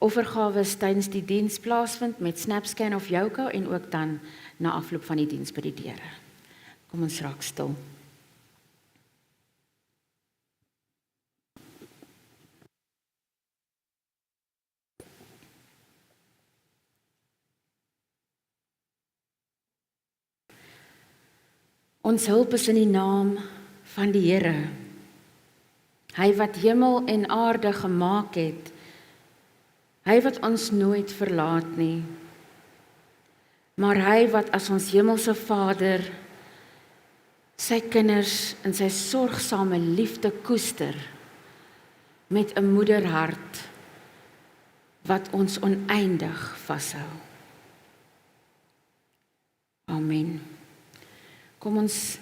offergawes tydens die diens plaasvind met SnapScan of Yoka en ook dan na afloop van die diens by die deure. Kom ons raak stil. Ons hulp is in die naam van die Here. Hy wat hemel en aarde gemaak het, hy wat ons nooit verlaat nie, maar hy wat as ons hemelse Vader sy kinders in sy sorgsame liefde koester met 'n moederhart wat ons oneindig vashou. Amen. Kom ons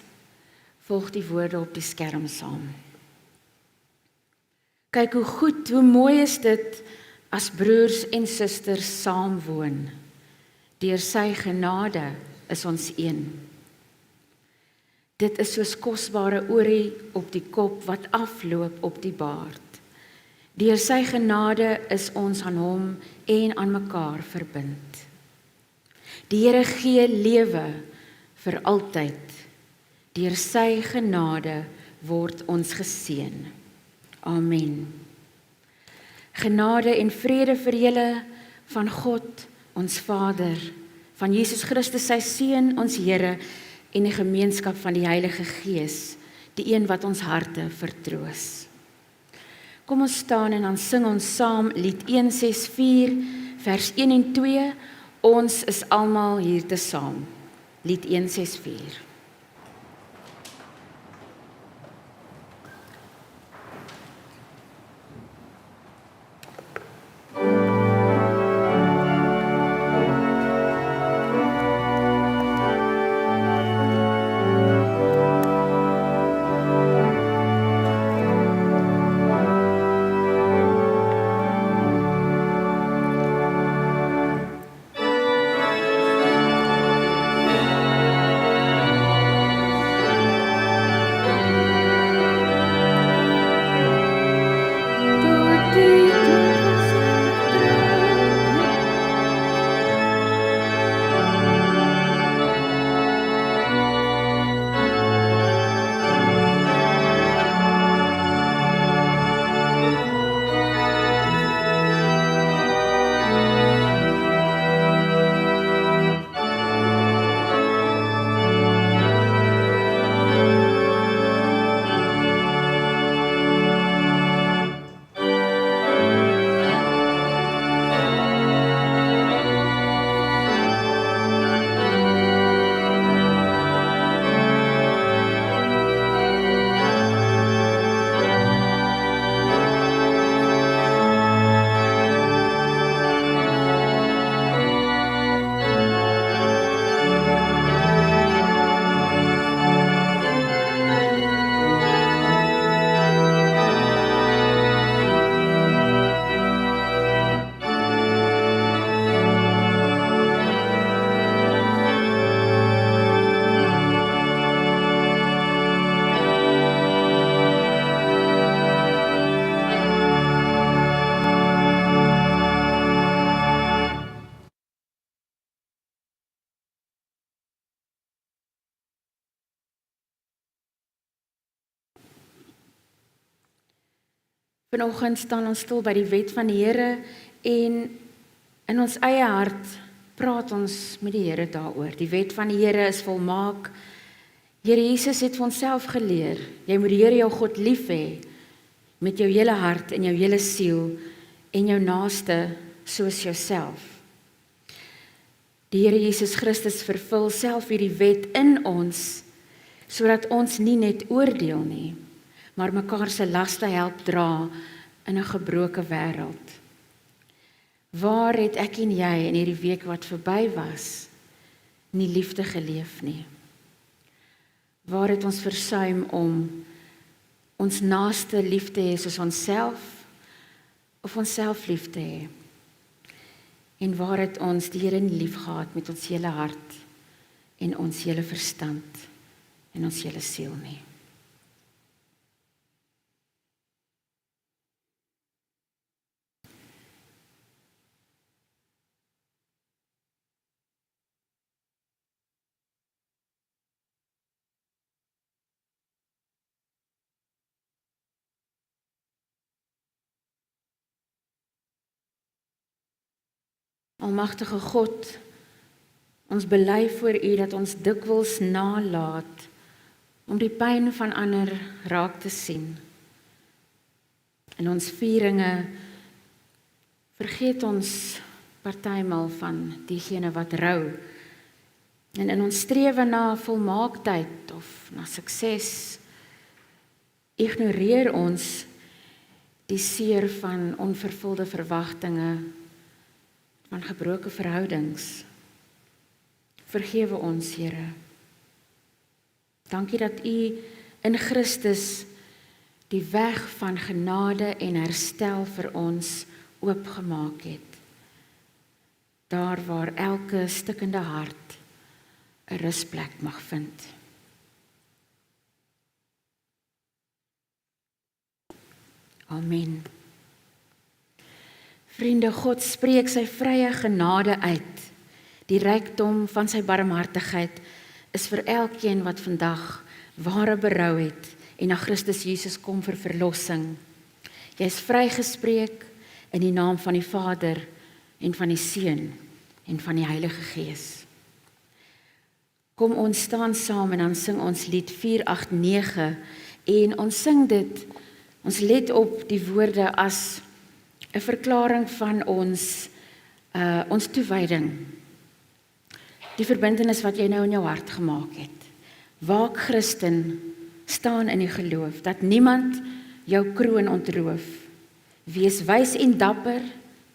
volg die woorde op die skerm saam. Kyk hoe goed, hoe mooi is dit as broers en susters saam woon. Deur sy genade is ons een. Dit is soos kosbare olie op die kop wat afloop op die baard. Deur sy genade is ons aan hom en aan mekaar verbind. Die Here gee lewe vir altyd. Deur sy genade word ons geseën. Amen. Genade en vrede vir julle van God, ons Vader, van Jesus Christus sy Seun, ons Here, en die gemeenskap van die Heilige Gees, die een wat ons harte vertroos. Kom ons staan en dan sing ons saam lied 164, vers 1 en 2, ons is almal hier te saam. Lied 164. Vanoggend staan ons stil by die wet van die Here en in ons eie hart praat ons met die Here daaroor. Die wet van die Here is volmaak. Here Jesus het vir onsself geleer, jy moet die Here jou God lief hê met jou hele hart en jou hele siel en jou naaste soos jouself. Die Here Jesus Christus vervul self hierdie wet in ons sodat ons nie net oordeel nie, maar mekaar se laste help dra in 'n gebroke wêreld. Waar het ek en jy in hierdie week wat verby was, nie liefde geleef nie? Waar het ons versuim om ons naaste lief te hê soos onsself of onsself lief te hê? En waar het ons die Here nie lief gehad met ons hele hart en ons hele verstand en ons hele siel nie? Almagtige God, ons bely voor U dat ons dikwels nalat om die pyn van ander raak te sien. In ons vieringe vergeet ons partymal van diegene wat rou. En in ons strewe na volmaaktheid of na sukses, ignoreer ons die seer van onvervulde verwagtinge, van gebroke verhoudings. Vergewe ons, Here. Dankie dat U in Christus die weg van genade en herstel vir ons oopgemaak het. Daar waar elke stikkende hart 'n rusplek mag vind. Amen. Vriende, God spreek sy vrye genade uit. Die rykdom van sy barmhartigheid is vir elkeen wat vandag ware berou het en na Christus Jesus kom vir verlossing. Jy is vrygespreek in die naam van die Vader en van die Seun en van die Heilige Gees. Kom ons staan saam en dan sing ons lied 489 en ons sing dit, ons let op die woorde as 'n verklaring van ons toewyding. Die verbintenis wat jy nou in jou hart gemaak het. Waak Christen, staan in die geloof, dat niemand jou kroon ontroof. Wees wys en dapper,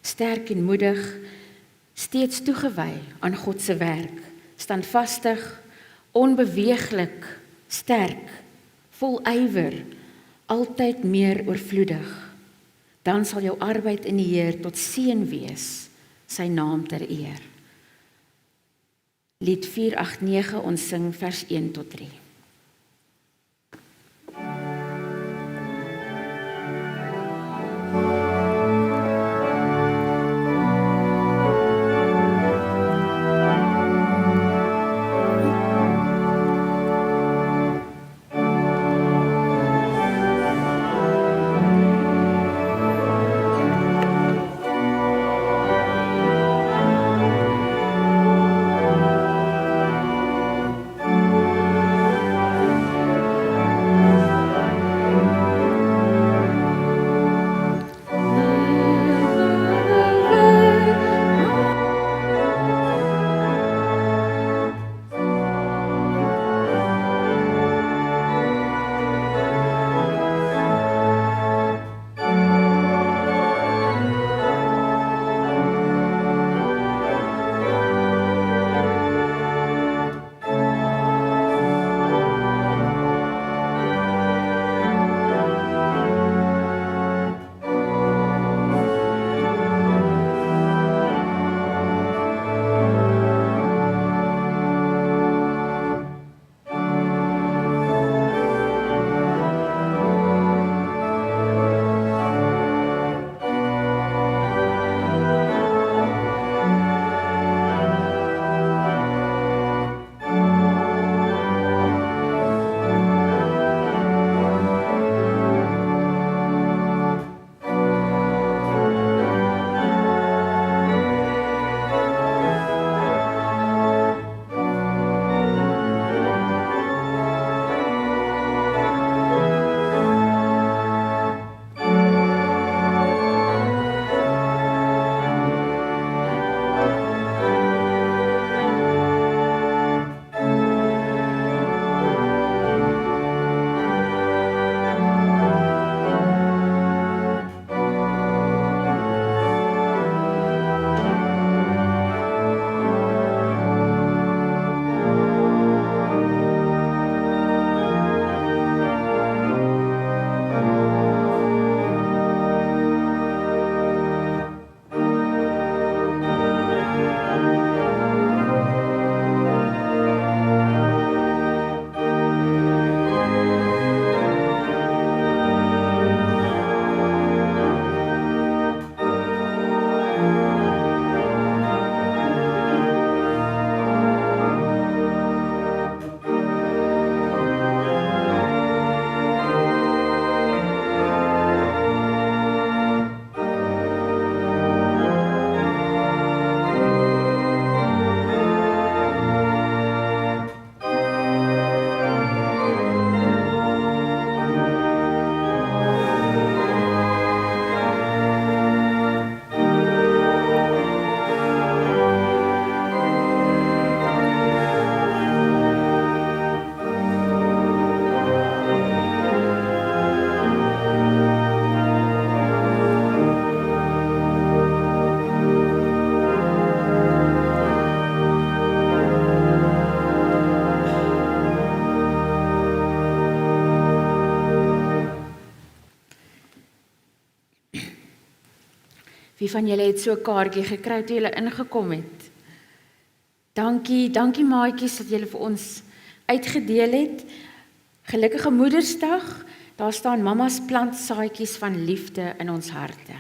sterk en moedig, steeds toegewy aan God se werk, standvastig, onbeweeglik, sterk, vol ywer, altyd meer oorvloedig. Dan sal jou arbeid in die Heer tot seën wees, sy naam ter eer. Lied 489, ons sing vers 1 tot 3. Wie van julle het so 'n kaartjie gekry toe julle ingekom het? Dankie maatjies dat julle vir ons uitgedeel het. Gelukkige Moedersdag. Daar staan mamas plant saadjies van liefde in ons harte.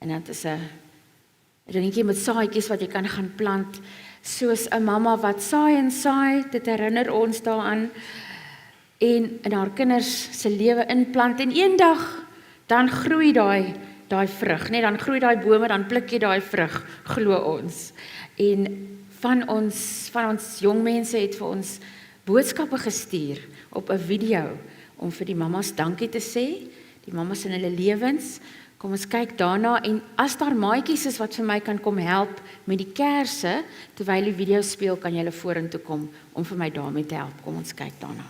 En dit is 'n dingetjie met saadjies wat jy kan gaan plant, soos 'n mamma wat saai en saai, dit herinner ons daaraan, en in haar kinders se lewe inplant, en eendag dan groei daai vrug, nee, dan groei daai bome, dan pluk jy daai vrug, glo ons. En van ons jong mense het vir ons boodskappe gestuur op 'n video, om vir die mamas dankie te sê, die mamas in hulle lewens. Kom ons kyk daarna, en as daar maatjies is wat vir my kan kom help met die kersse, terwyl die video speel, kan julle vorentoe kom om vir my daarmee te help. Kom ons kyk daarna.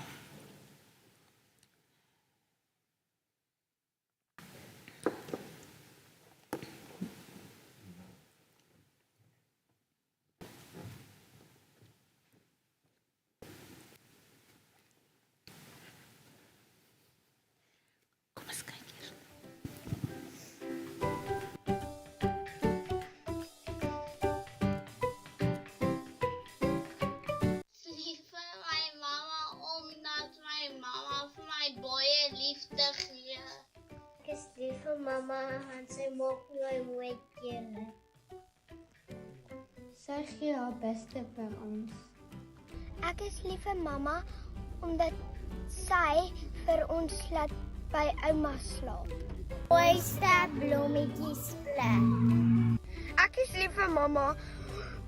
Kom ons kyk hier. Lief vir my mamma, omdat my mamma vir my baie liefde gee. Ek is lief vir mamma, want sy maak my mooi klere. Sy gee haar beste vir ons. Ek is lief vir mamma, omdat sy vir ons laat by ouma slaap. Mooiste blommetjies pluk. Ek is lief vir mamma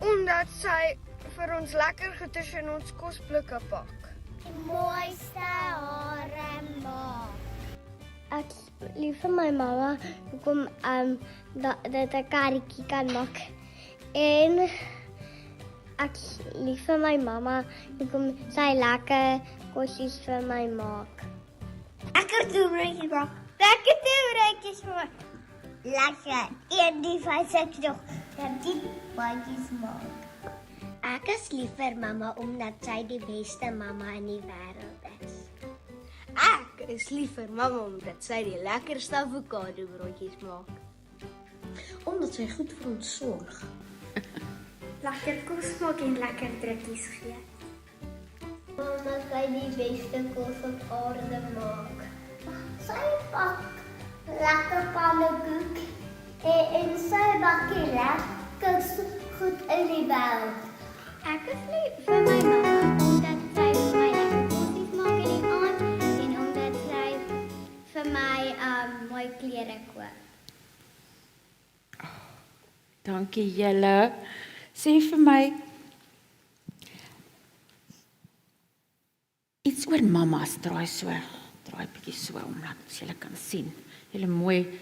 omdat sy vir ons lekker goeders in ons kosblikke pak. Die mooiste hare maak. Ek is lief vir my mamma hoekom dat ek 'n karretjie kan maak. En ek is lief vir my mamma hoekom sy lekker kosies vir my maak. Lekker toebroodjies maak. Lekker toebroodjies maak. Lekker. En die vyf nog. Dat die baadjies maak. Ek is lief vir mamma omdat sy die beste mamma in die wêreld is. Ek is lief vir mamma omdat sy die lekkerste avokado broodjies maak. Omdat sy goed vir ons sorg. Lekker kos maak en lekker drukkies gee. Mamma sy die beste kos op aarde maak. Sy bak lekker pannekoek en sy bak die lekkerste goed in die wêreld. Ek is lief vir my mamma omdat sy vir my lekker kosies maak in die aand en omdat sy vir my mooi klere koop. Dankie julle. Sê vir my iets oor mamas, draai bietjie so omdat julle kan sien. Julle mooi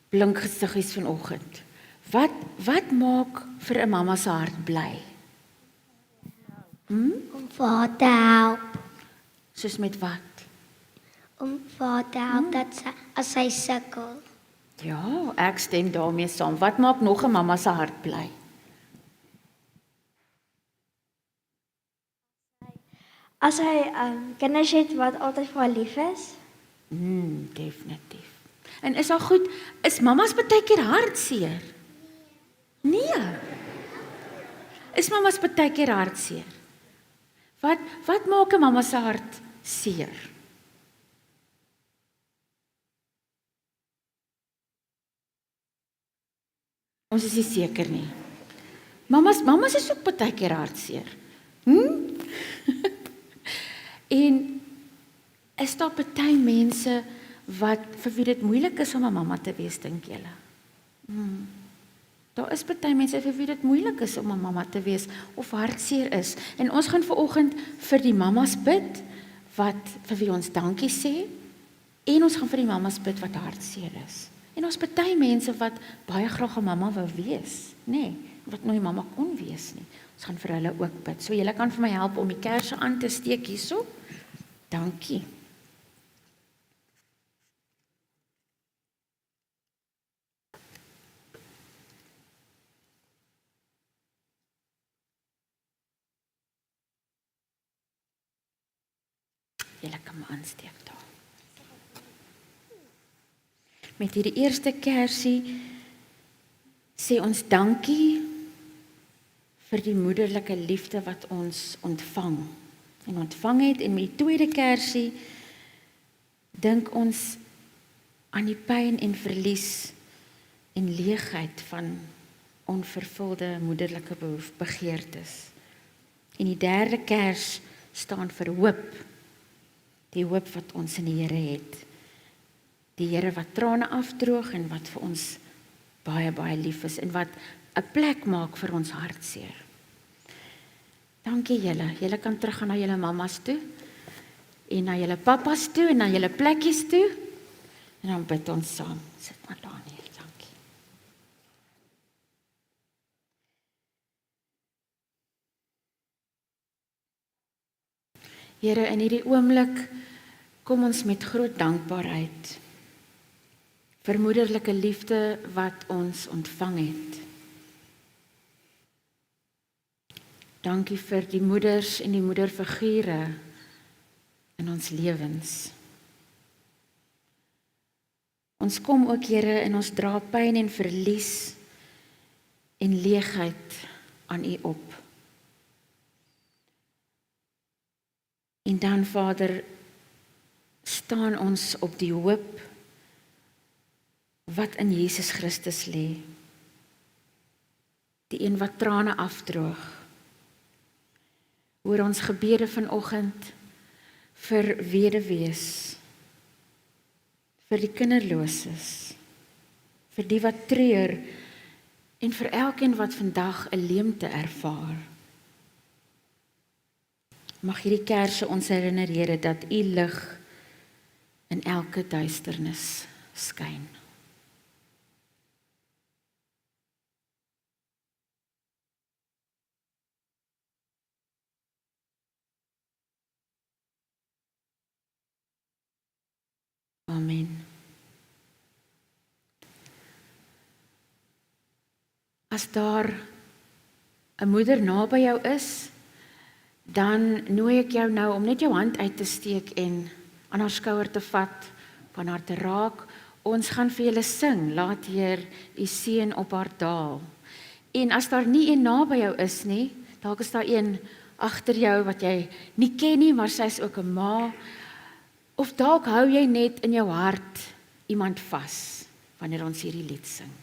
blink gesiggies vanoggend. Wat maak vir 'n mamma se hart bly? Om vir haar te help. Soos met wat? Om vir haar te help dat sy, as sy sukkel. Ja, ek stem daarmee saam. Wat maak nog 'n mamma se hart bly? As hy kinders het wat altyd vir haar lief is, Definitief. En is al goed, is mamas baie keer hartseer? Nee. Is mamas baie keer hartseer? Wat maak 'n mamma se hart seer? Ons is nie seker nie. Mamas is ook baie keer hartseer. En is daar party mense vir wie dit moeilik is om 'n mamma te wees, dink julle? Daar is party mense vir wie dit moeilik is om 'n mamma te wees of hartseer is. En ons gaan vanoggend vir die mamas bid vir wie ons dankie sê, en ons gaan vir die mamas bid wat hartseer is. En ons party mense wat baie graag 'n mamma wou wees, nê, wat nooit mamma kon wees nie. Ons gaan vir hulle ook bid. So julle kan vir my help om die kersse aan te steek hierso. Dankie. Julle kan my aansteek daar. Met hierdie eerste kersie sê ons dankie vir die moederlike liefde wat ons ontvang het, en met die tweede kersie dink ons aan die pyn en verlies en leegheid van onvervulde moederlike begeertes. En die derde kers staan vir hoop, die hoop wat ons in die Here het, die Here wat trane afdroog en wat vir ons baie, baie lief is en wat 'n plek maak vir ons hartseer. Dankie julle. Julle kan teruggaan na julle mammas toe en na julle pappas toe en na julle plekkies toe en dan bid ons saam. Sit maar daar neer. Dankie. Here, in hierdie oomblik kom ons met groot dankbaarheid vir moederlike liefde wat ons ontvang het. Dankie vir die moeders en die moederfigure in ons lewens. Ons kom ook, Here, en ons dra pyn en verlies en leegheid aan U op. En dan, Vader, staan ons op die hoop wat in Jesus Christus lê. Die een wat trane afdroog. Hoor ons gebede vanoggend vir weduwees, vir die kinderloses, vir die wat treur en vir elkeen wat vandag 'n leemte ervaar. Mag hierdie kerse ons herinner, Here, dat U lig in elke duisternis skyn. Amen. As daar 'n moeder naby jou is, dan nooi ek jou nou om net jou hand uit te steek en aan haar skouer te vat, van haar te raak. Ons gaan vir julle sing, laat Heer U seën op haar daal. En as daar nie een naby jou is nie, dalk is daar een agter jou wat jy nie ken nie, maar sy is ook 'n ma, of dalk hou jy net in jou hart iemand vas, wanneer ons hierdie lied sing.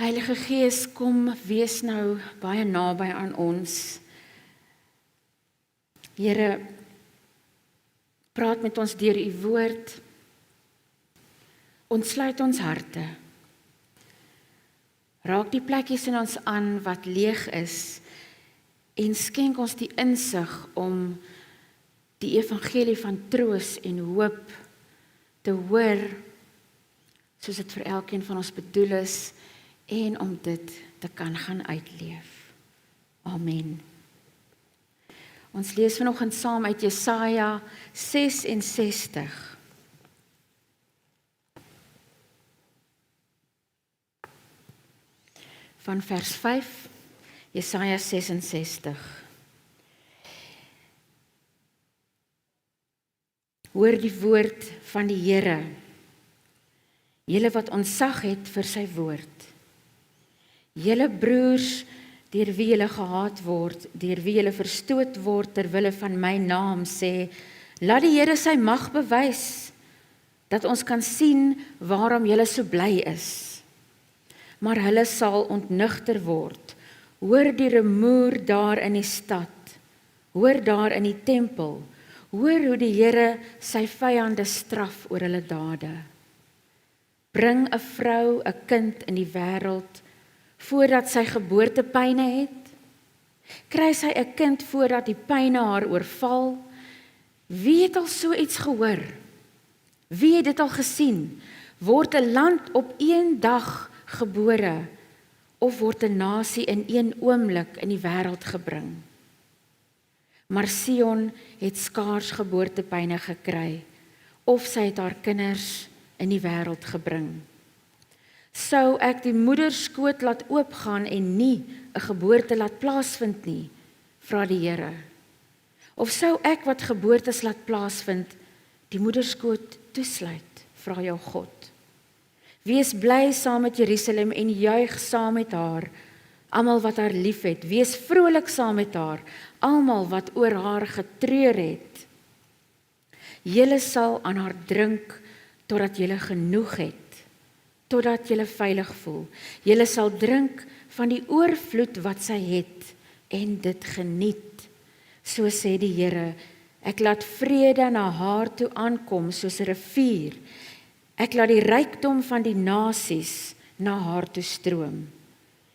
Heilige Gees, kom wees nou baie naby aan ons. Here, praat met ons deur U woord. Ontsluit ons harte. Raak die plekkies in ons aan wat leeg is en skenk ons die insig om die evangelie van troos en hoop te hoor, soos dit vir elkeen van ons bedoel is, en om dit te kan gaan uitleef. Amen. Ons lees vanoggend saam uit Jesaja 66. Van vers 5, Jesaja 66. Hoor die woord van die Here, julle wat ontzag het vir sy woord. Julle broers, deur wie julle gehaat word, deur wie julle verstoot word ter wille van my naam, sê, laat die Here sy mag bewys, dat ons kan sien waarom julle so bly is. Maar hulle sal ontnugter word. Hoor die rumoer daar in die stad, hoor daar in die tempel, Hoor hoe die Here sy vyande straf oor hulle dade. Bring 'n vrou, 'n kind in die wêreld voordat sy geboortepyne het? Kry sy 'n kind voordat die pyne haar oorval? Wie het al so iets gehoor? Wie het dit al gesien? Word 'n land op een dag gebore of word 'n nasie in een oomblik in die wêreld gebring? Maar Sion het skaars geboortepyne gekry of sy het haar kinders in die wêreld gebring. Sou ek die moederskoot laat oopgaan en nie 'n geboorte laat plaasvind nie, vra die Here. Of sou ek wat geboortes laat plaasvind, die moederskoot toesluit, vra jou God. Wees bly saam met Jerusalem en juig saam met haar, almal wat haar liefhet. Wees vrolik saam met haar, almal wat oor haar getreur het. Julle sal aan haar drink totdat julle genoeg het, totdat julle veilig voel. Julle sal drink van die oorvloed wat sy het en dit geniet. So sê die Here, ek laat vrede na haar toe aankom soos 'n rivier. Ek laat die rykdom van die nasies na haar toe stroom.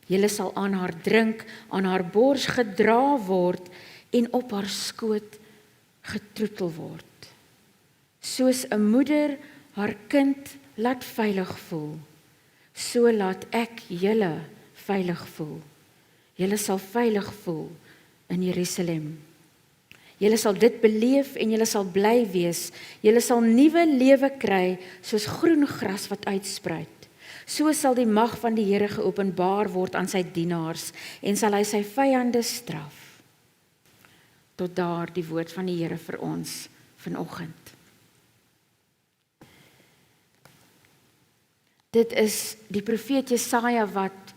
Julle sal aan haar drink, aan haar bors gedra word en op haar skoot getroetel word. Soos 'n moeder haar kind laat veilig voel, so laat ek julle veilig voel. Julle sal veilig voel in Jerusalem. Julle sal dit beleef en julle sal bly wees. Julle sal nuwe lewe kry soos groen gras wat uitspruit. So sal die mag van die Here geopenbaar word aan sy dienaars en sal hy sy vyande straf. Tot daar die woord van die Here vir ons vanoggend. Dit is die profeet Jesaja wat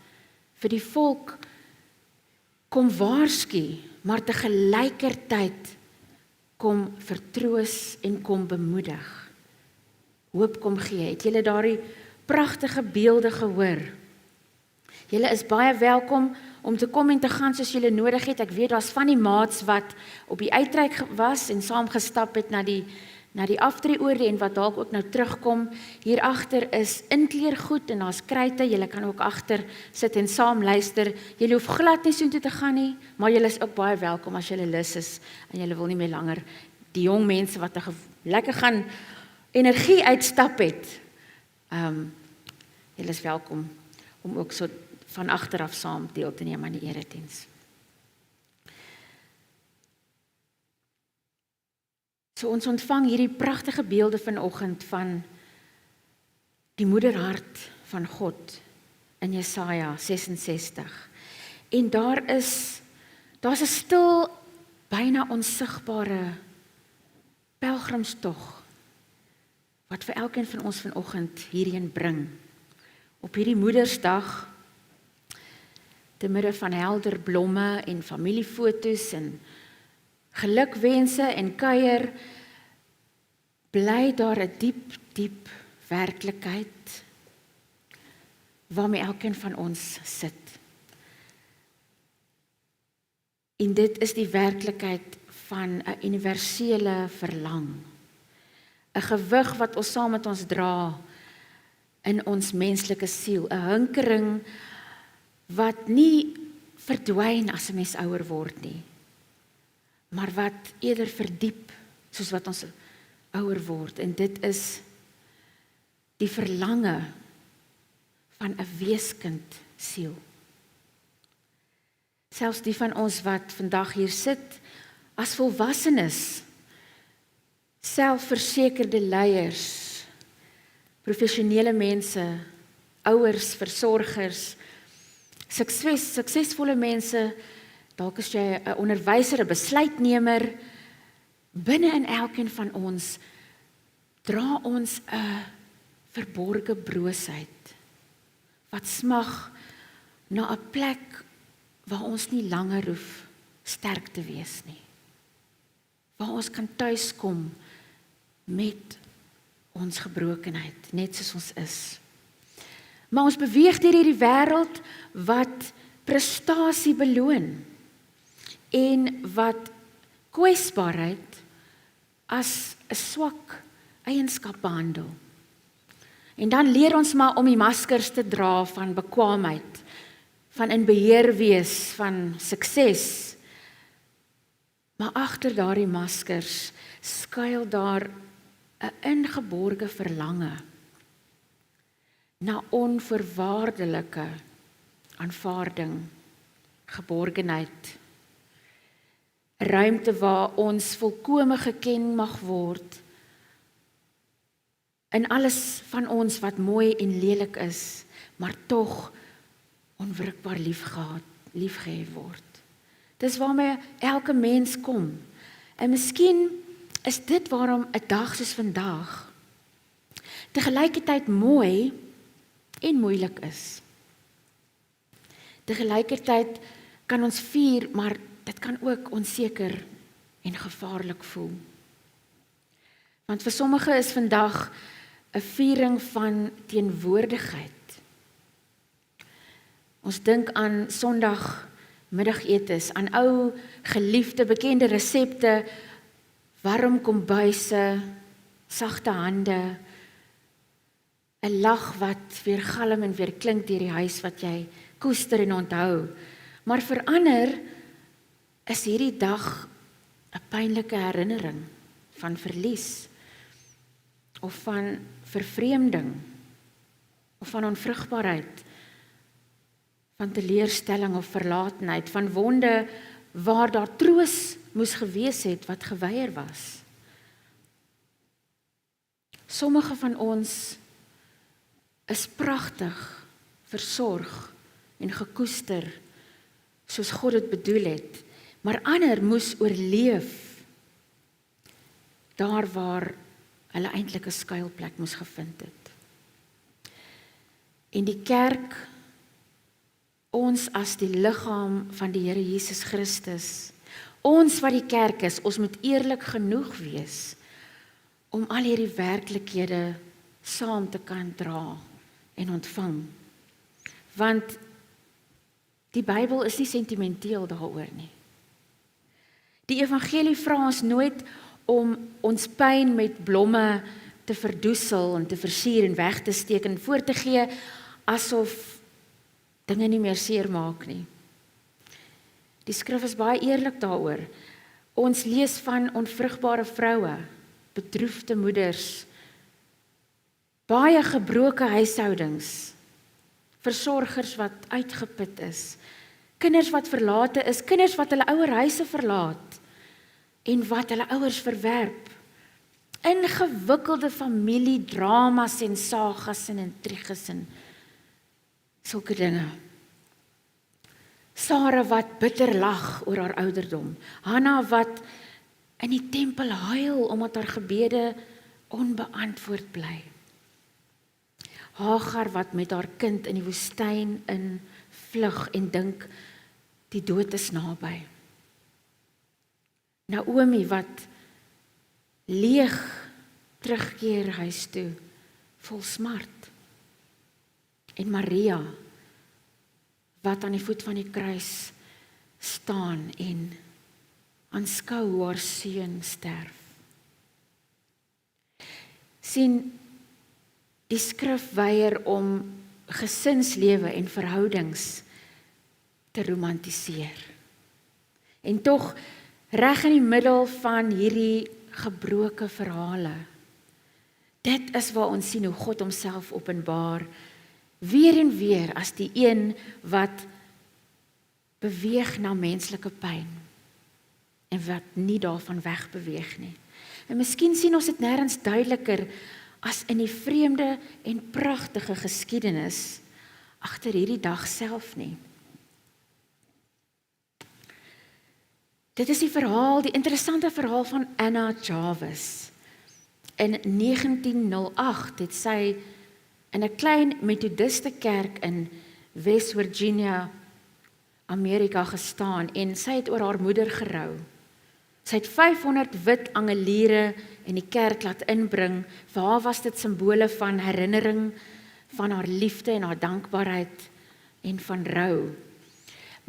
vir die volk kom waarsku, maar te gelykertyd kom vertroos en kom bemoedig. Hoop kom gee. Het julle daardie pragtige beelde gehoor? Julle is baie welkom om te kom en te gaan soos julle nodig het. Ek weet daar's van die maats wat op die uitreik was en saam gestap het na die aftreeoorde en wat dalk ook nou terugkom. Hier agter is inkleergoed en daar's kruite. Julle kan ook agter sit en saam luister. Julle hoef glad nie soontoe te gaan nie, maar julle is ook baie welkom as julle lus is en julle wil nie meer langer die jong mense wat lekker gaan energie uitstap het. Julle is welkom om ook so van agteraf saam deel te neem aan die erediens. So ons ontvang hierdie pragtige beelde vanoggend van die moederhart van God in Jesaja 66. En daar's 'n stil, byna onsigbare pelgrimstog wat vir elkeen van ons vanoggend hierheen bring. Op hierdie Moedersdag, te midde van helder blomme en familiefoto's en gelukwense en kuier, bly daar 'n diep werklikheid waarmee elkeen van ons sit. En dit is die werklikheid van 'n universele verlang. 'n Gewig wat ons saam met ons dra in ons menslike siel, 'n hinkering wat nie verdwyn as 'n mens ouer word nie, maar wat eerder verdiep soos wat ons ouer word. En dit is die verlange van 'n weeskind siel. Selfs die van ons wat vandag hier sit as volwassenes, selfversekerde leiers, professionele mense, ouers, versorgers, suksesvolle mense, dalk is jy 'n onderwyser, 'n besluitnemer, binne in elkeen van ons dra ons 'n verborgde broosheid wat smag na 'n plek waar ons nie langer hoef sterk te wees nie. Waar ons kan tuiskom met ons gebrokenheid, net soos ons is. Maar ons beweeg deur hierdie wêreld wat prestasie beloon en wat kwesbaarheid as 'n swak eienskap behandel. En dan leer ons maar om die maskers te dra van bekwaamheid, van in beheer wees, van sukses. Maar agter daardie maskers skuil daar 'n ingeborge verlange na onvoorwaardelike aanvaarding, geborgenheid. 'n Ruimte waar ons volkome geken mag word in alles van ons wat mooi en lelik is, maar tog onwrikbaar liefgehê word. Dis waarmee elke mens kom. En miskien is dit waarom 'n dag soos vandag te gelykertyd mooi en moeilik is. Te gelykertyd kan ons vier, maar dit kan ook onseker en gevaarlik voel. Want vir sommige is vandag 'n viering van teenwoordigheid. Ons dink aan Sondagmiddagetes, aan ou geliefde bekende resepte, warm kombuise, sagte hande, 'n lag wat weer galm en weer klink deur die huis wat jy koester en onthou. Maar vir ander is hierdie dag 'n pynlike herinnering van verlies, of van vervreemding, of van onvrugbaarheid, van teleurstelling of verlatenheid, van wonde waar daar troos moes gewees het wat geweier was. Sommige van ons is pragtig versorg en gekoester soos God dit bedoel het, maar ander moes oorleef daar waar hulle eintlik 'n skuilplek moes gevind het. En die kerk, ons as die liggaam van die Here Jesus Christus, ons wat die kerk is, ons moet eerlik genoeg wees om al hierdie werklikhede saam te kan dra en ontvang. Want die Bybel is nie sentimenteel daaroor nie. Die evangelie vra ons nooit om ons pyn met blomme te verdoesel en te versier en weg te steek en voor te gee asof dinge nie meer seer maak nie. Die skrif is baie eerlik daaroor. Ons lees van onvrugbare vroue, bedroefde moeders, baie gebroke huishoudings, versorgers wat uitgeput is, kinders wat verlate is, kinders wat hulle ouer huise verlaat en wat hulle ouers verwerp, ingewikkelde familiedramas en sagas en intriges en sulke dinge. Sara wat bitter lag oor haar ouderdom, Hanna wat in die tempel huil omdat haar gebede onbeantwoord bly, Hagar wat met haar kind in die woestyn in vlug en dink die dood is naby, Naomi wat leeg terugkeer huis toe, vol smart, en Maria wat aan die voet van die kruis staan en aanskou hoe haar seun sterf. Sien, die skrif weier om gesinslewe en verhoudings te romantiseer. En tog, reg in die middel van hierdie gebroke verhale, dit is waar ons sien hoe God homself openbaar, weer en weer as die een wat beweeg na menslike pyn, en wat nie daarvan wegbeweeg nie. En miskien sien ons dit nêrens duideliker as in die vreemde en pragtige geskiedenis agter hierdie dag self nie. Dit is die interessante verhaal van Anna Jarvis. In 1908 het sy in 'n klein Methodiste kerk in West Virginia, Amerika gestaan en sy het oor haar moeder gerou. Sy het 500 wit angeliere in die kerk laat inbring. Vir haar was dit simbole van herinnering, van haar liefde en haar dankbaarheid en van rou.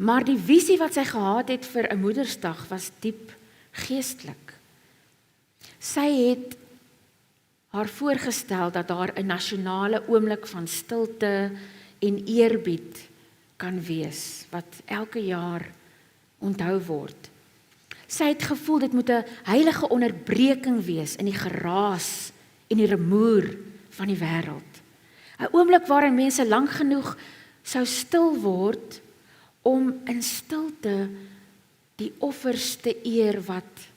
Maar die visie wat sy gehad het vir 'n Moedersdag was diep geestelik. Sy het haar voorgestel dat daar 'n nasionale oomblik van stilte en eerbied kan wees, wat elke jaar onthou word. Sy het gevoel dit moet 'n heilige onderbreking wees in die geraas en die rumoer van die wêreld. 'n Oomblik waarin mense lank genoeg sou stil word om in stilte die offers te eer wat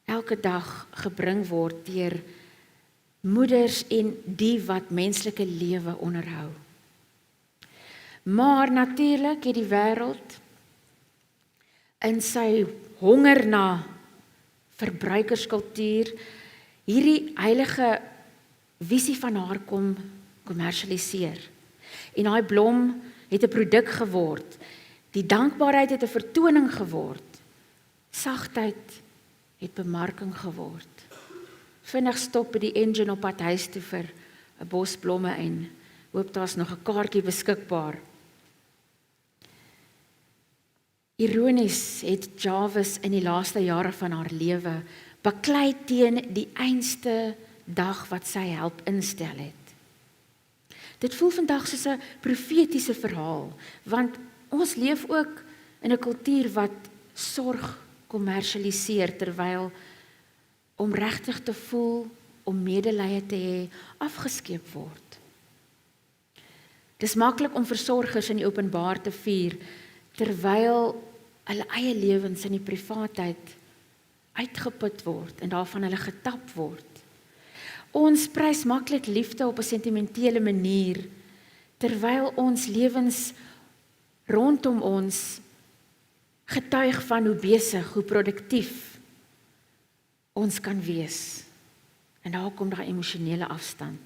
elke dag gebring word deur moeders en die wat menslike lewe onderhou. Maar natuurlik het die wêreld in sy honger na verbruikerskultuur hierdie heilige visie van haar kom kommersialiseer. En daai blom het 'n produk geword. Die dankbaarheid het 'n vertoning geword. Sagtheid het bemarking geword. Vinnig stop by die engine op pad huis toe vir 'n bos blomme en hoop daar's nog 'n kaartjie beskikbaar. Ironies het Jarvis in die laaste jare van haar lewe baklei teen die einste dag wat sy help instel het. Dit voel vandag soos 'n profetiese verhaal, want ons leef ook in 'n kultuur wat sorg kommersialiseer, terwyl om regtig te voel, om medelee te hê, afgeskeep word. Dis maklik om versorgers in die openbaar te vier, terwyl hulle eie lewens in die privaatheid uitgeput word en daarvan hulle getap word. Ons prys maklik liefde op 'n sentimentele manier, terwyl ons lewens rondom ons getuig van hoe besig, hoe produktief ons kan wees. En daar kom daai emosionele afstand.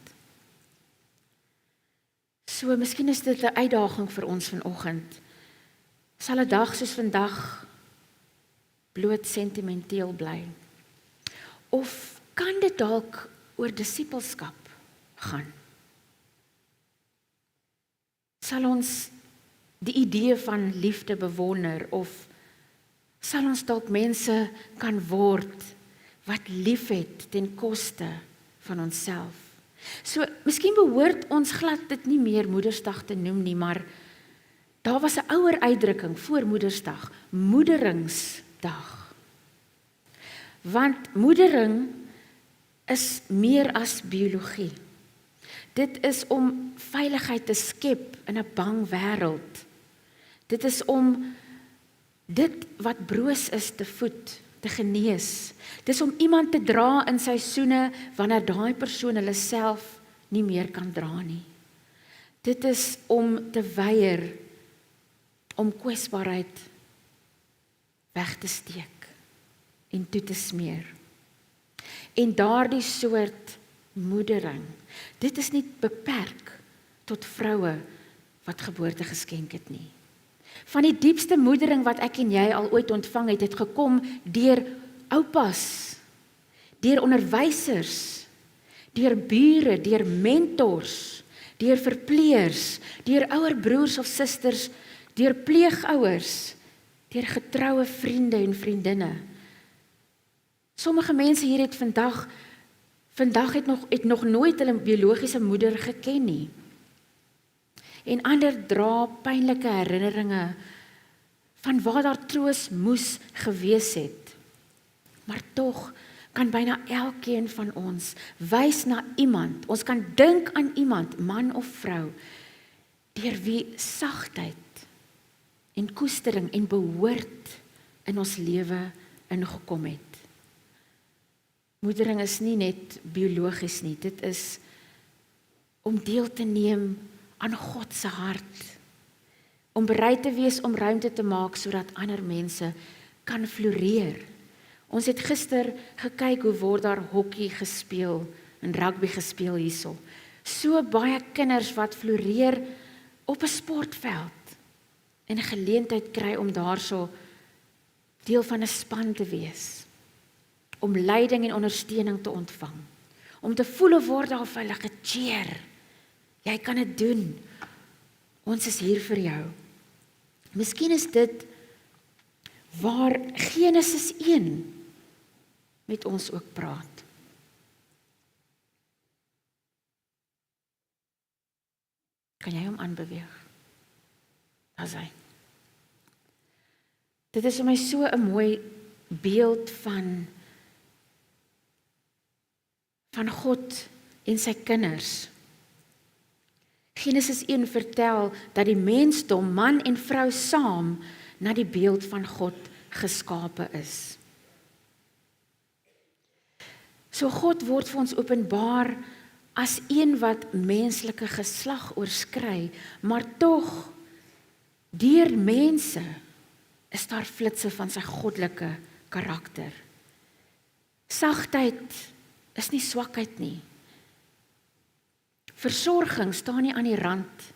So, miskien is dit 'n uitdaging vir ons vanoggend. Sal 'n dag soos vandag bloot sentimenteel bly? Of kan dit dalk oor disippelskap gaan? Sal ons die idee van liefde bewonder, of sal ons dalk mense kan word wat liefhet ten koste van onsself? So, miskien behoort ons glad dit nie meer Moedersdag te noem nie, maar daar was 'n ouer uitdrukking voor Moedersdag, Moederingsdag. Want moedering is meer as biologie. Dit is om veiligheid te skep in 'n bang wêreld. Dit is om dit wat broos is te voed, te genees. Dis om iemand te dra in seisoene wanneer daai persoon hulle self nie meer kan dra nie. Dit is om te weier om kwesbaarheid weg te steek en toe te smeer. En daardie soort moedering, dit is nie beperk tot vroue wat geboorte geskenk het nie. Van die diepste moedering wat ek en jy al ooit ontvang het, het gekom deur oupas, deur onderwysers, deur bure, deur mentors, deur verpleegers, deur ouer broers of susters, deur pleegouers, deur getroue vriende en vriendinne. Sommige mense hier het vandag het nog nooit hulle biologiese moeder geken nie. En ander dra pynlike herinneringe van waar daar troos moes gewees het. Maar tog kan byna elkeen van ons wys na iemand, ons kan dink aan iemand, man of vrou, deur wie sagtheid en koestering en behoort in ons lewe ingekom het. Moedering is nie net biologies nie, dit is om deel te neem aan God se hart, om bereid te wees om ruimte te maak sodat ander mense kan floreer. Ons het gister gekyk hoe word daar hokkie gespeel en rugby gespeel hierso. So baie kinders wat floreer op 'n sportveld en 'n geleentheid kry om daarso deel van 'n span te wees, om leiding en ondersteuning te ontvang, om te voel of word daar vir hulle gecheer. Jy kan dit doen. Ons is hier vir jou. Miskien is dit waar Genesis 1 met ons ook praat. Kan jy hom aanbeweeg? Daar is hy. Dit is vir my so 'n mooi beeld van God en sy kinders. Genesis 1 vertel dat die mensdom, man en vrou saam, na die beeld van God geskape is. So God word vir ons openbaar as een wat menslike geslag oorskry, maar tog deur mense is daar flitse van sy goddelike karakter. Sagtheid is nie swakheid nie. Versorging staan nie aan die rand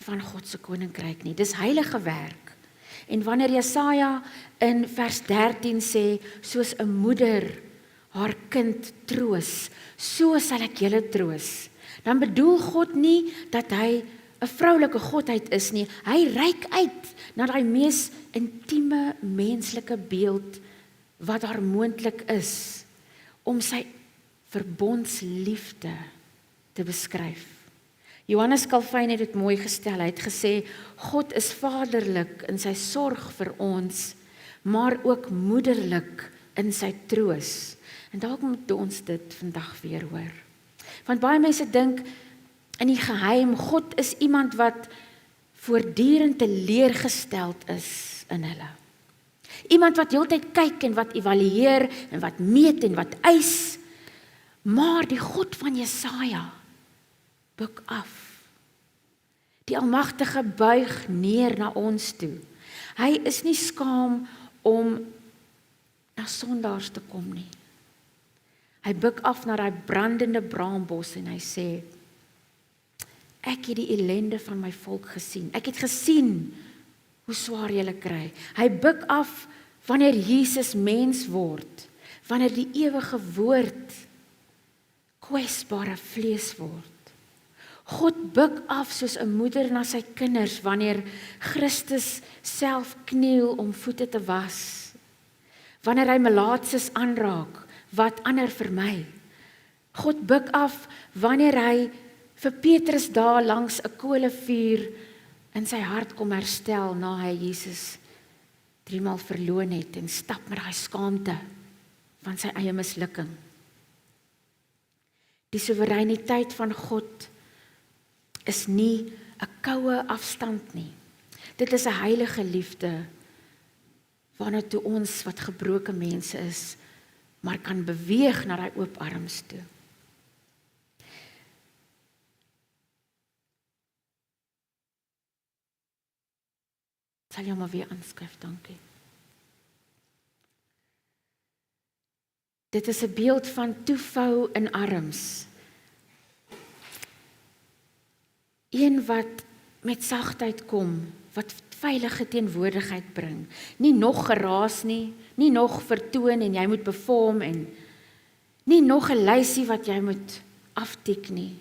van God se koninkryk nie. Dis heilige werk. En wanneer Jesaja in vers 13 sê, soos 'n moeder haar kind troos, so sal ek julle troos, dan bedoel God nie dat hy 'n vroulike godheid is nie. Hy reik uit na daai mees intieme menslike beeld wat daar moontlik is om sy verbondsliefde te beskryf. Johannes Calvin het dit mooi gestel. Hy het gesê, God is vaderlik in sy sorg vir ons, maar ook moederlik in sy troos. En dalk moet ons dit vandag weer hoor. Want baie mense dink in die geheim, God is iemand wat voortdurend teleurgesteld is in hulle. Iemand wat heeltyd kyk en wat evalueer en wat meet en wat eis. Maar die God van Jesaja buig af. Die Almagtige buig neer na ons toe. Hy is nie skaam om na sondaars te kom nie. Hy buig af na daai brandende braambos en hy sê, ek het die ellende van my volk gesien. Ek het gesien hoe swaar julle kry. Hy buig af wanneer Jesus mens word, wanneer die ewige woord kwesbare vlees word. God buig af soos 'n moeder na sy kinders wanneer Christus self kniel om voete te was. Wanneer hy melaatses aanraak wat ander vermy. God buig af wanneer hy vir Petrus daar langs 'n kolevuur in sy hart kom herstel na hy Jesus 3 maal verloon het en stap met daai skaamte van sy eie mislukking. Die soewereiniteit van God is nie 'n koue afstand nie. Dit is 'n heilige liefde waarna toe ons wat gebroke mense is, maar kan beweeg na daai oop arms toe. Sal jy maar weer aanskryf, dankie. Dit is 'n beeld van toevou in arms. Een wat met sagtheid kom, wat veilige teenwoordigheid bring. Nie nog geraas nie, nie nog vertoon en jy moet perform en nie nog 'n lysie wat jy moet aftik nie.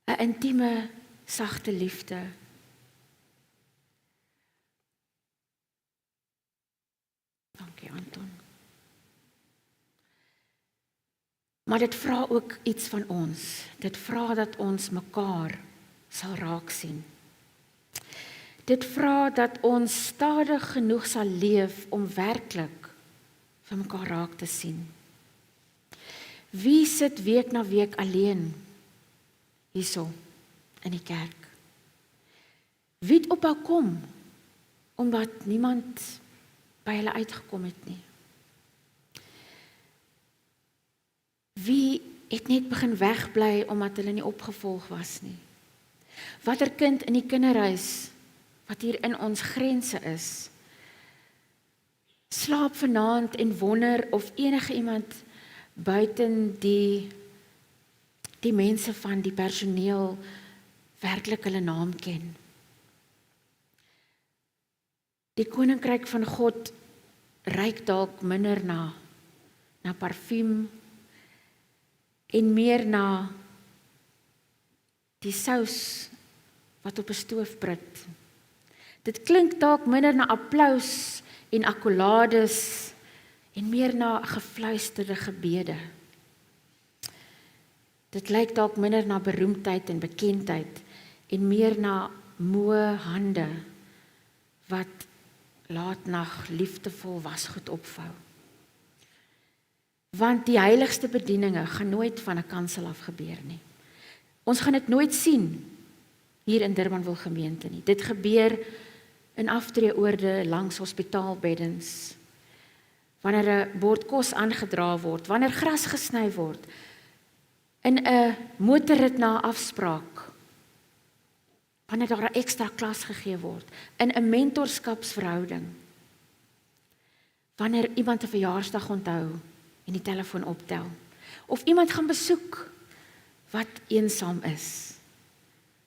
'n Intieme, sagte liefde. Dankie, Anton. Maar dit vra ook iets van ons. Dit vra dat ons mekaar sal raak sien. Dit vra dat ons stadig genoeg sal leef om werklik vir mekaar raak te sien. Wie sit week na week alleen hierso in die kerk? Wie het ophou kom omdat niemand by hulle uitgekom het nie? Wie het net begin wegbly omdat hulle nie opgevolg was nie? Watter kind in die kinderhuis wat hier in ons grense is, slaap vanaand en wonder of enige iemand buiten die mense van die personeel werklik hulle naam ken. Die koninkryk van God ruik dalk minder na parfuum en meer na die sous wat op 'n stoof prit. Dit klink dalk minder na applaus en akkolades en meer na gefluisterde gebede. Dit lyk dalk minder na beroemdheid en bekendheid en meer na moe hande wat laatnag liefdevol wasgoed opvou. Want die heiligste bedieninge gaan nooit van 'n kansel af gebeur nie. Ons gaan dit nooit sien hier in Durbanville gemeente nie. Dit gebeur in aftreeoorde langs hospitaalbeddens, wanneer 'n bord kos aangedra word, wanneer gras gesny word, in 'n motorrit na 'n afspraak, wanneer daar 'n ekstra klas gegee word, in 'n mentorskapsverhouding, wanneer iemand 'n verjaarsdag onthou en die telefoon optel, of iemand gaan besoek wat eensaam is,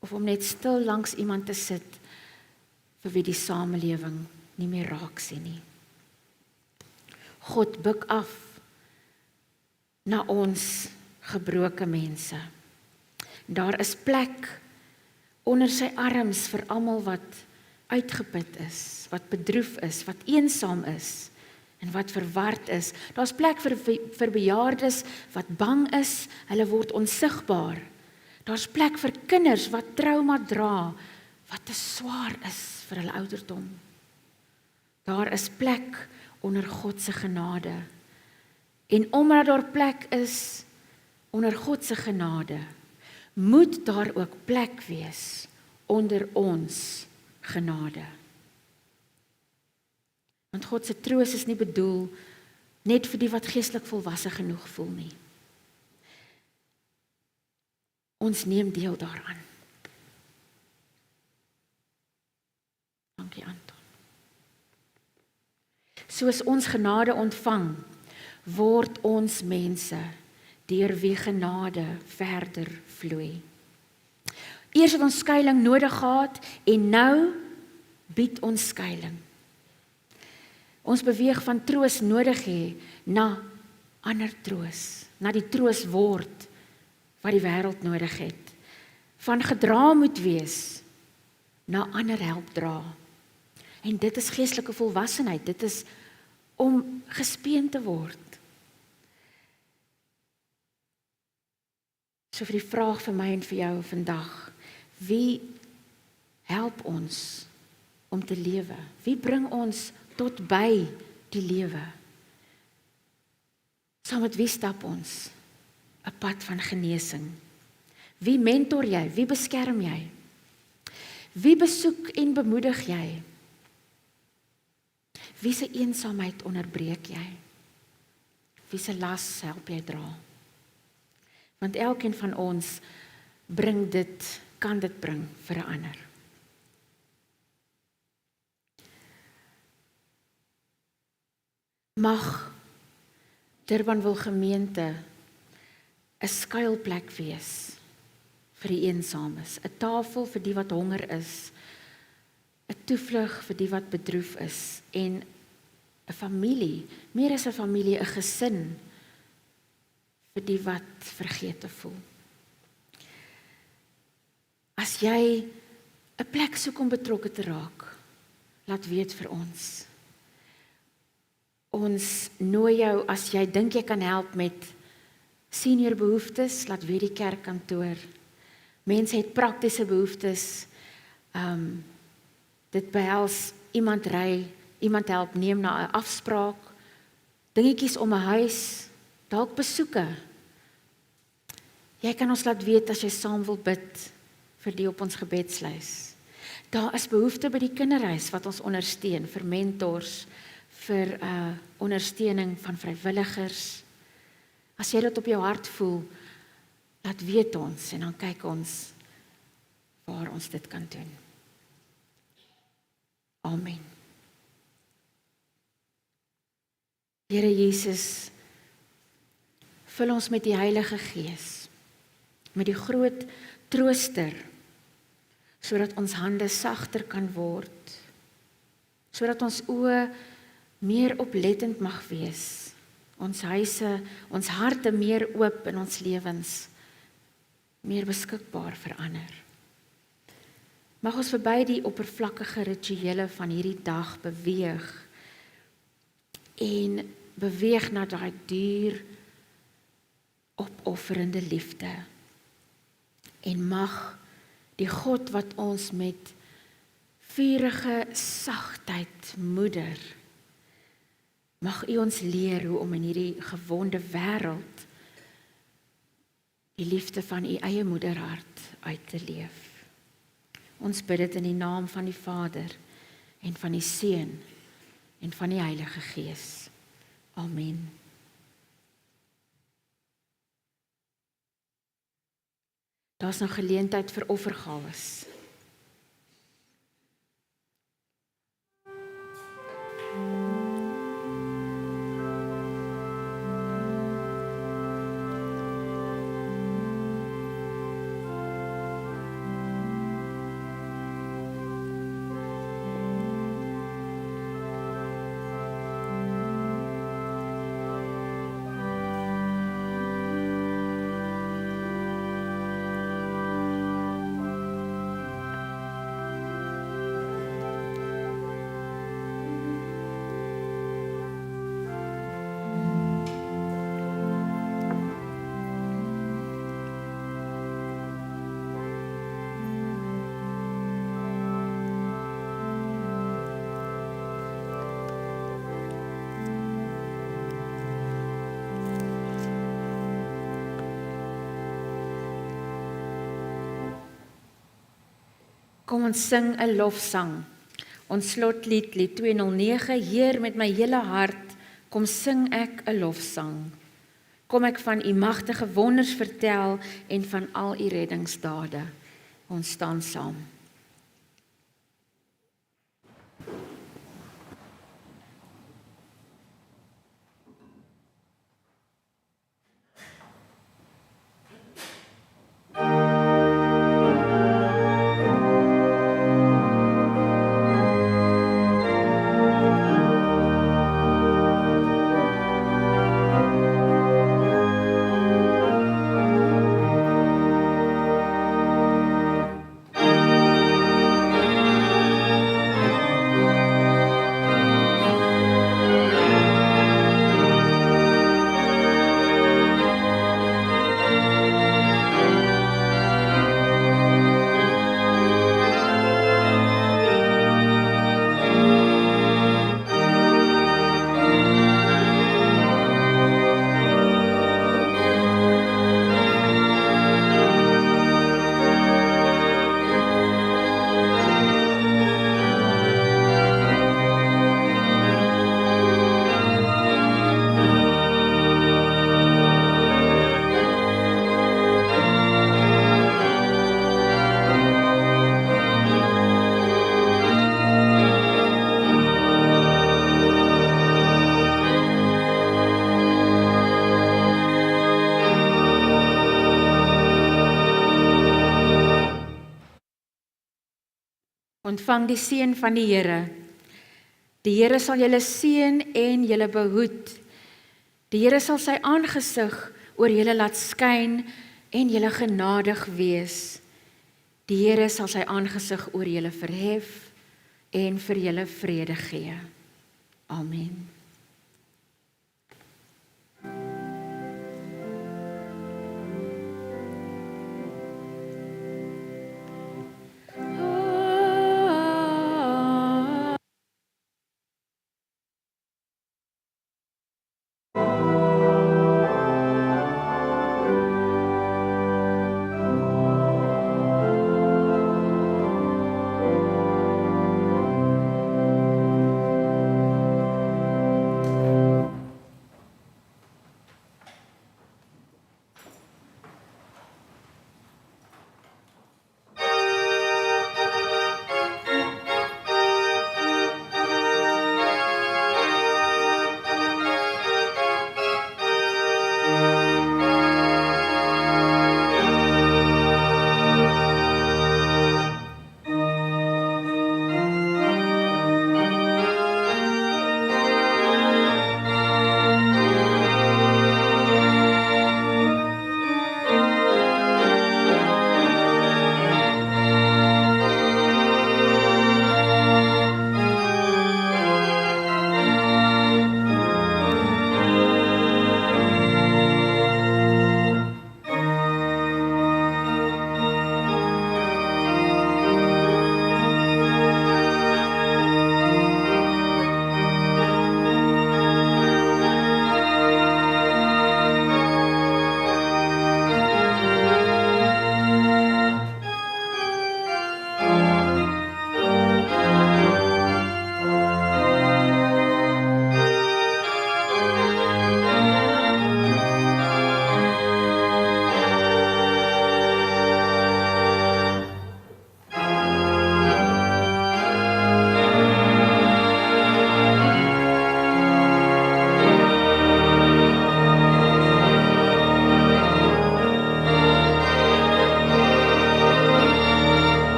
of om net stil langs iemand te sit vir wie die samelewing nie meer raak sien nie. God buig af na ons gebroke mense. Daar is plek onder sy arms vir almal wat uitgeput is, wat bedroef is, wat eensaam is en wat verward is. Daar's plek vir bejaardes wat bang is, hulle word onsigbaar. Daar's plek vir kinders wat trauma dra, wat te swaar is vir hulle ouderdom. Daar is plek onder God se genade. En omdat daar plek is onder God se genade, moet daar ook plek wees onder ons genade. Want God se troos is nie bedoel net vir die wat geestelik volwasse genoeg voel nie. Ons neem deel daaraan. Dankie Anton. Soos ons genade ontvang, word ons mense deur wie genade verder vloei. Eers het ons skuiling nodig gehad en nou bied ons skuiling. Ons beweeg van troos nodig hê na ander troos, na die troos word wat die wêreld nodig het. Van gedra moet wees na ander help dra. En dit is geestelike volwassenheid, dit is om gespeen te word. So vir die vraag vir my en vir jou vandag, wie help ons om te lewe? Wie bring ons tot by die lewe? Saam met wie stap ons 'n pad van genesing? Wie mentor jy? Wie beskerm jy? Wie besoek en bemoedig jy? Wie se eensaamheid onderbreek jy? Wie se las help jy dra? Want elkeen van ons bring dit, kan dit bring vir 'n ander. Mag Durbanville gemeente 'n skuilplek wees vir die eensames, 'n tafel vir die wat honger is, 'n toevlug vir die wat bedroef is en 'n familie, meer as 'n familie, 'n gesin vir die wat vergete voel. As jy 'n plek soek om betrokke te raak, laat weet vir ons. Ons nooi jou, as jy dink jy kan help met senior behoeftes, laat weet die kerkkantoor. Mense het praktiese behoeftes. Dit behels iemand help neem na 'n afspraak, dingetjies om 'n huis, dalk besoeke. Jy kan ons laat weet as jy saam wil bid vir die op ons gebedslys. Daar is behoefte by die kinderhuis wat ons ondersteun, vir mentors, vir ondersteuning van vrywilligers. As jy dit op jou hart voel, laat weet ons en dan kyk ons waar ons dit kan doen. Amen. Here Jesus, vul ons met die Heilige Gees, met die groot trooster, sodat ons hande sagter kan word, sodat ons oë meer oplettend mag wees, ons huise, ons harte meer oop in ons lewens, meer beskikbaar vir ander. Mag ons verby die oppervlakkige rituele van hierdie dag beweeg en beweeg na daai duur opofferende liefde. En mag die God wat ons met vurige sagtheid moeder, mag U ons leer hoe om in hierdie gewonde wêreld die liefde van U eie moederhart uit te leef. Ons bid dit in die naam van die Vader en van die Seun en van die Heilige Gees. Amen. Daar's nog geleentheid vir offergawes. Kom ons sing 'n lofsang. Ons slotlied, lied 209, Heer, met my hele hart, kom sing ek 'n lofsang. Kom ek van U magtige wonders vertel en van al U reddingsdade. Ons staan saam. Ontvang die seën van die Here. Die Here sal julle seën en julle behoed. Die Here sal sy aangesig oor julle laat skyn en julle genadig wees. Die Here sal sy aangesig oor julle verhef en vir julle vrede gee. Amen.